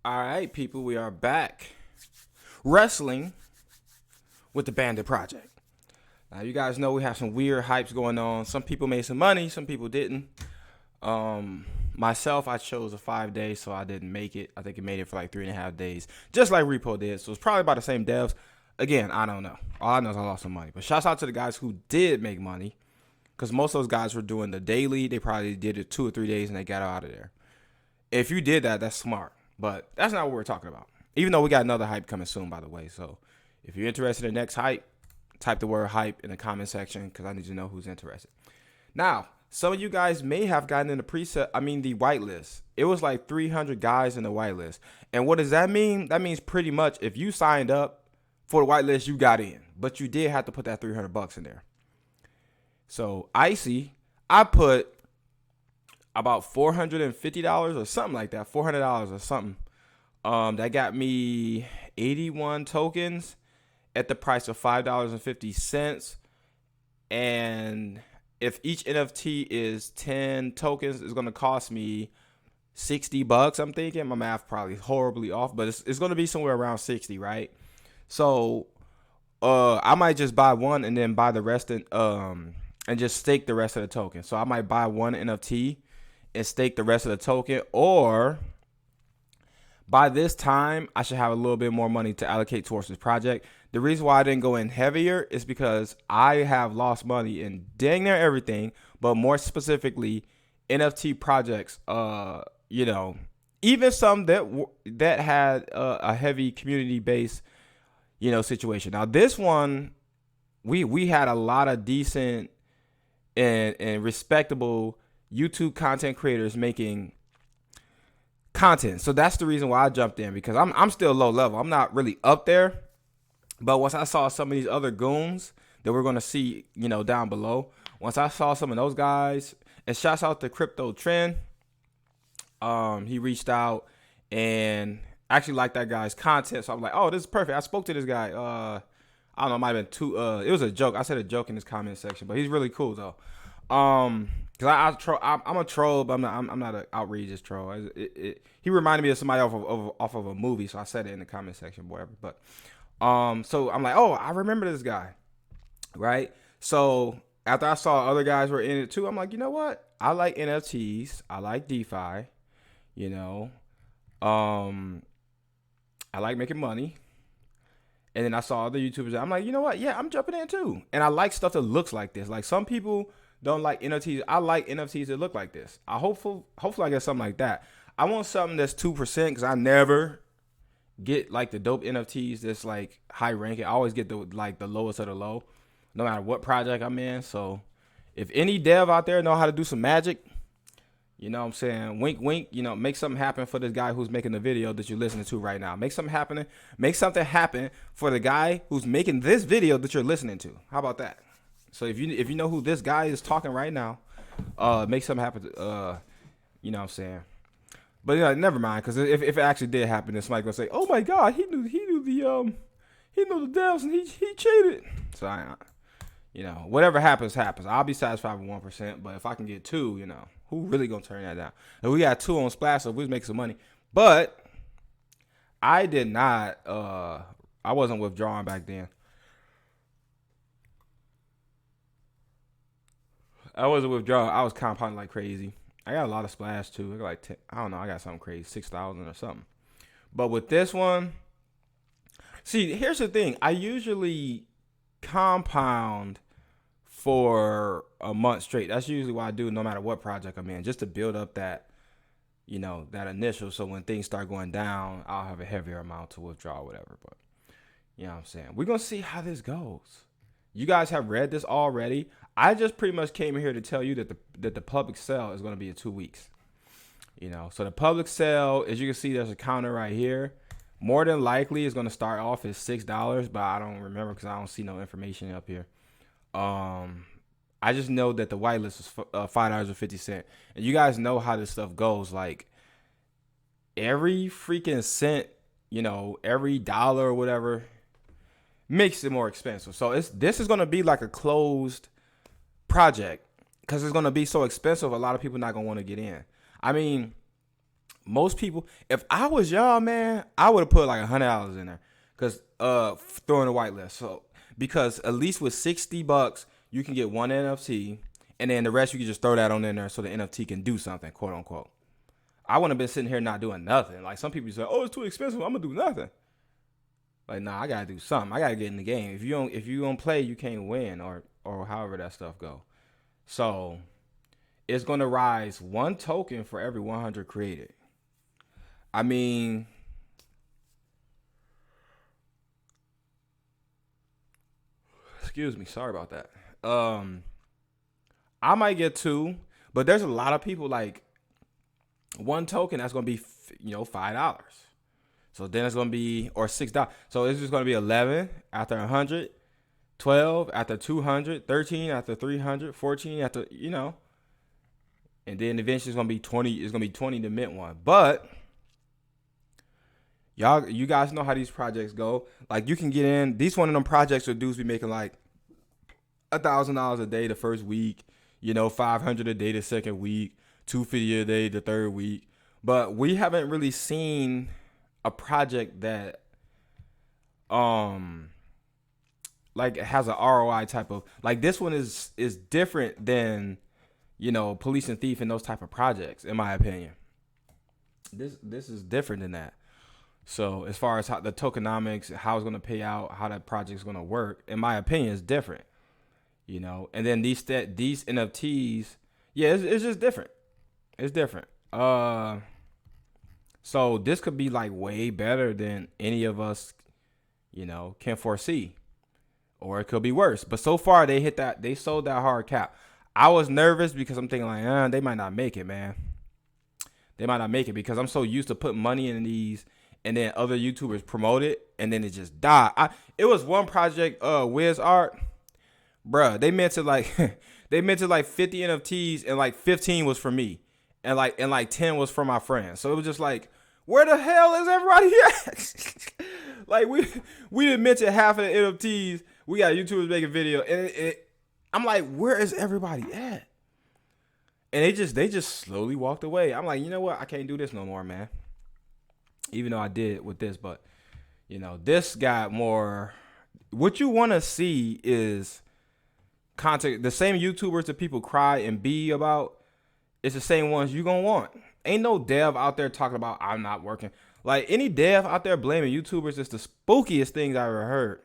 All right, people, we are back wrestling with the Bandit Project. Now, you guys know we have some weird hypes going on. Some people made some money, some people didn't. Myself, I chose a 5 day, so I didn't make it. I think it made it for like 3.5 days, just like Repo did. So it's probably about the same devs. Again, I don't know. All I know is I lost some money. But shouts out to the guys who did make money, because most of those guys were doing the daily. They probably did it 2 or 3 days and they got out of there. If you did that, that's smart. But that's not what we're talking about. Even though we got another hype coming soon, by the way. So if you're interested in the next hype, type the word hype in the comment section because I need to know who's interested. Now, some of you guys may have gotten in the the whitelist. It was like 300 guys in the whitelist. And what does that mean? That means pretty much if you signed up for the whitelist, you got in. But you did have to put that $300 in there. So Icy, I put about $450 or something like that, $400 or something. That got me 81 tokens at the price of $5.50. And if each NFT is 10 tokens, it's gonna cost me $60. I'm thinking my math probably horribly off, but it's gonna be somewhere around 60, right? So I might just buy one and then buy the rest and just stake the rest of the token. So I might buy one NFT and stake the rest of the token, or by this time I should have a little bit more money to allocate towards this project. The reason why I didn't go in heavier is because I have lost money in dang near everything, but more specifically NFT projects. Even some that had a heavy community base, situation. Now this one, we had a lot of decent and respectable YouTube content creators making content. So that's the reason why I jumped in, because I'm still low level. I'm not really up there. But once I saw some of these other goons that we're going to see, down below, once I saw some of those guys, and shouts out to Crypto Trend, he reached out and actually liked that guy's content. So I'm like, oh, this is perfect. I spoke to this guy. I don't know, it might have been too, it was a joke. I said a joke in this comment section, but he's really cool though. Cause I'm a troll, but I'm not an outrageous troll. He reminded me of somebody off of a movie, so I said it in the comment section, whatever. But so I'm like, oh, I remember this guy, right? So after I saw other guys were in it too, I'm like, you know what? I like NFTs, I like DeFi, I like making money. And then I saw other YouTubers. I'm like, you know what? Yeah, I'm jumping in too. And I like stuff that looks like this. Like some people don't like NFTs. I like NFTs that look like this. Hopefully I get something like that. I want something that's 2% because I never get like the dope NFTs that's like high ranking. I always get the lowest of the low, no matter what project I'm in. So if any dev out there know how to do some magic, you know what I'm saying? Wink, wink. Make something happen for this guy who's making the video that you're listening to right now. Make something happen. Make something happen for the guy who's making this video that you're listening to. How about that? So if you know who this guy is talking right now, make something happen. You know what I'm saying? But never mind. Because if it actually did happen, then somebody's gonna say, "Oh my God, he knew the devs and he cheated." So whatever happens. I'll be satisfied with 1%. But if I can get 2, who really gonna turn that down? And we got 2 on splassive, we make some money. But I did not. I wasn't withdrawing back then. I wasn't withdrawing. I was compounding like crazy. I got a lot of splash too. I got like 10, I don't know. I got something crazy, 6,000 or something. But with this one, see, here's the thing. I usually compound for a month straight. That's usually what I do, no matter what project I'm in, just to build up that initial. So when things start going down, I'll have a heavier amount to withdraw, whatever. But you know what I'm saying? We're gonna see how this goes. You guys have read this already. I just pretty much came here to tell you that the public sale is gonna be in 2 weeks. So the public sale, as you can see, there's a counter right here. More than likely, it's gonna start off at $6, but I don't remember because I don't see no information up here. I just know that the whitelist is $5.50, and you guys know how this stuff goes. Like every freaking cent, every dollar or whatever makes it more expensive. So this is gonna be like a closed project because it's gonna be so expensive. A lot of people not gonna want to get in. I mean, most people, if I was y'all, man, I would have put like $100 in there, cause throwing a whitelist. So because at least with $60, you can get one NFT, and then the rest you can just throw that on in there so the NFT can do something, quote unquote. I wouldn't have been sitting here not doing nothing. Like some people say, oh, it's too expensive, I'm gonna do nothing. Like, nah, I gotta do something. I gotta get in the game. If you don't play, you can't win, or however that stuff go. So it's gonna rise 1 token for every 100 created. I mean, excuse me, sorry about that. I might get 2, but there's a lot of people like 1 token that's gonna be $5. So then it's gonna be, or $6. So it's just gonna be 11 after 100, 12 after 200, 13 after 300, 14 after and then eventually it's gonna be 20. It's gonna be 20 to mint one. But you guys know how these projects go. Like you can get in. These one of them projects where dudes be making like $1,000 a day the first week. $500 a day the second week, $250 a day the third week. But we haven't really seen a project that like has an ROI type of, like this one is different than police and thief and those type of projects, in my opinion. This is different than that. So as far as how the tokenomics, how it's going to pay out, how that project is going to work, in my opinion, is different. And then these NFTs, yeah, it's just different. It's different. So this could be like way better than any of us, can foresee, or it could be worse. But so far they sold that hard cap. I was nervous because I'm thinking like, they might not make it, man. They might not make it because I'm so used to putting money in these, and then other YouTubers promote it, and then it just died. It was one project, Wiz Art, bruh. They meant to like 50 NFTs, and like 15 was for me, and like 10 was for my friends. So it was just like, where the hell is everybody at? Like we didn't mention half of the NFTs. We got YouTubers making video, and I'm like, where is everybody at? And they just slowly walked away. I'm like, you know what? I can't do this no more, man. Even though I did with this, but this got more. What you want to see is content. The same YouTubers that people cry and be about, it's the same ones you gonna want. Ain't no dev out there talking about I'm not working. Like any dev out there blaming YouTubers is the spookiest things I ever heard.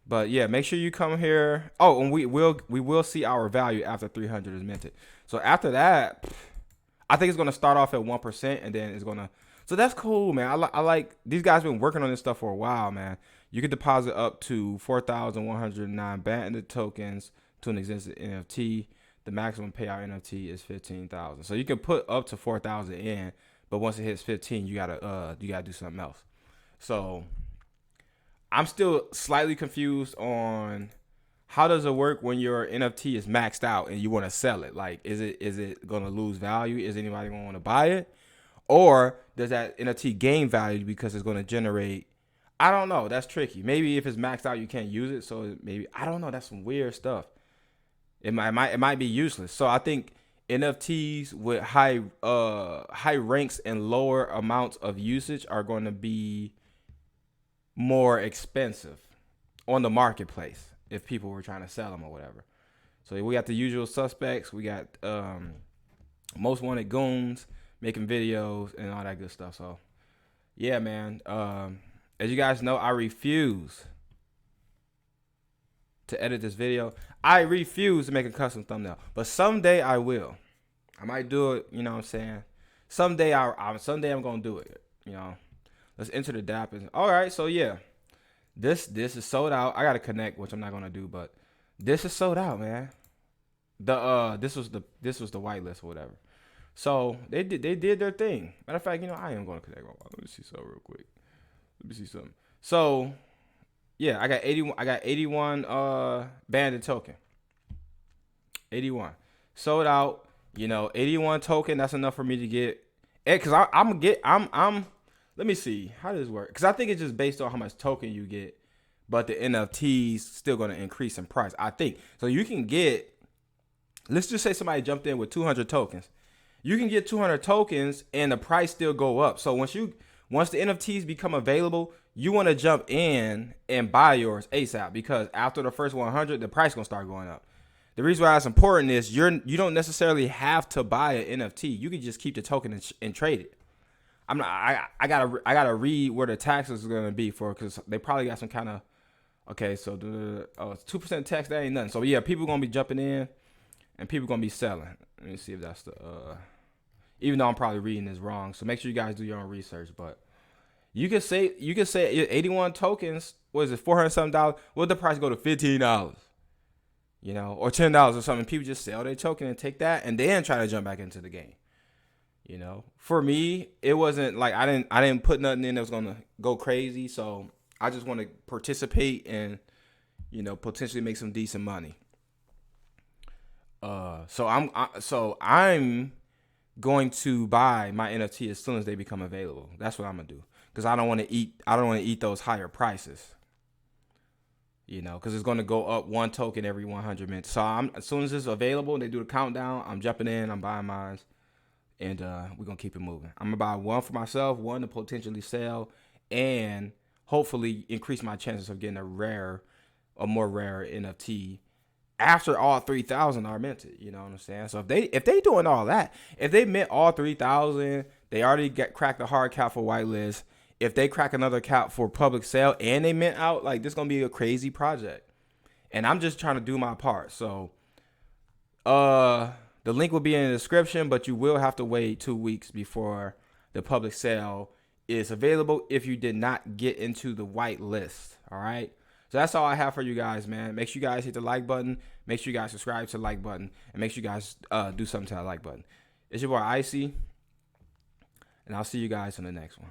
But yeah, make sure you come here. Oh, and we will see our value after 300 is minted. So after that, I think it's gonna start off at 1%, and then it's gonna. So that's cool, man. I like these guys been working on this stuff for a while, man. You can deposit up to 4,109 Bandit tokens to an existing NFT. The maximum payout NFT is 15,000. So you can put up to 4,000 in, but once it hits 15, you gotta do something else. So I'm still slightly confused on how does it work when your NFT is maxed out and you want to sell it. Like, is it gonna lose value? Is anybody gonna want to buy it, or does that NFT gain value because it's gonna generate? I don't know. That's tricky. Maybe if it's maxed out, you can't use it. So maybe, I don't know. That's some weird stuff. It might be useless. So I think NFTs with high ranks and lower amounts of usage are going to be more expensive on the marketplace if people were trying to sell them or whatever. So we got the usual suspects. We got most wanted goons making videos and all that good stuff. So yeah, man. As you guys know, I refuse to edit this video. I refuse to make a custom thumbnail, but someday I will. I might do it, you know what I'm saying? Someday I'm gonna do it, Let's enter the DApp. All right, so yeah, this is sold out. I gotta connect, which I'm not gonna do, but this is sold out, man. This was the whitelist or whatever. So they did their thing. Matter of fact, I am gonna connect. Let me see something real quick. So yeah, I got 81 Bandit token. 81 sold out. 81 token. That's enough for me to get it, because I'm let me see how does this work, because I think it's just based on how much token you get, but the NFTs still going to increase in price, I think. So you can get, let's just say somebody jumped in with 200 tokens. You can get 200 tokens and the price still go up. So once the NFTs become available, you want to jump in and buy yours ASAP, because after the first 100, the price gonna start going up. The reason why that's important is you don't necessarily have to buy an NFT. You can just keep the token and trade it. I gotta read where the taxes are gonna be for, because they probably got some kind of, okay, so it's 2% tax. That ain't nothing. So yeah, people gonna be jumping in and people gonna be selling. Let me see if that's the even though I'm probably reading this wrong. So make sure you guys do your own research. But you could say 81 tokens. What is it? $400 something. What if the price go to $15? You know, or $10 or something. People just sell their token and take that, and then try to jump back into the game. You know, for me, it wasn't like I didn't put nothing in that was gonna go crazy. So I just want to participate and, you know, potentially make some decent money. So I'm going to buy my NFT as soon as they become available. That's what I'm gonna do, because I don't want to eat those higher prices. You know, because it's going to go up one token every 100 minutes. So as soon as it's available and they do the countdown, I'm jumping in, I'm buying mine, and we're going to keep it moving. I'm going to buy one for myself, one to potentially sell, and hopefully increase my chances of getting a more rare NFT after all 3,000 are minted. You know what I'm saying? So if they doing all that, if they mint all 3,000, they already cracked the hard cap for whitelist. If they crack another cap for public sale and they mint out, like, this gonna be a crazy project. And I'm just trying to do my part. So the link will be in the description, but you will have to wait 2 weeks before the public sale is available if you did not get into the white list. All right. So that's all I have for you guys, man. Make sure you guys hit the like button. Make sure you guys subscribe to the like button, and make sure you guys do something to that like button. It's your boy Icy, and I'll see you guys in the next one.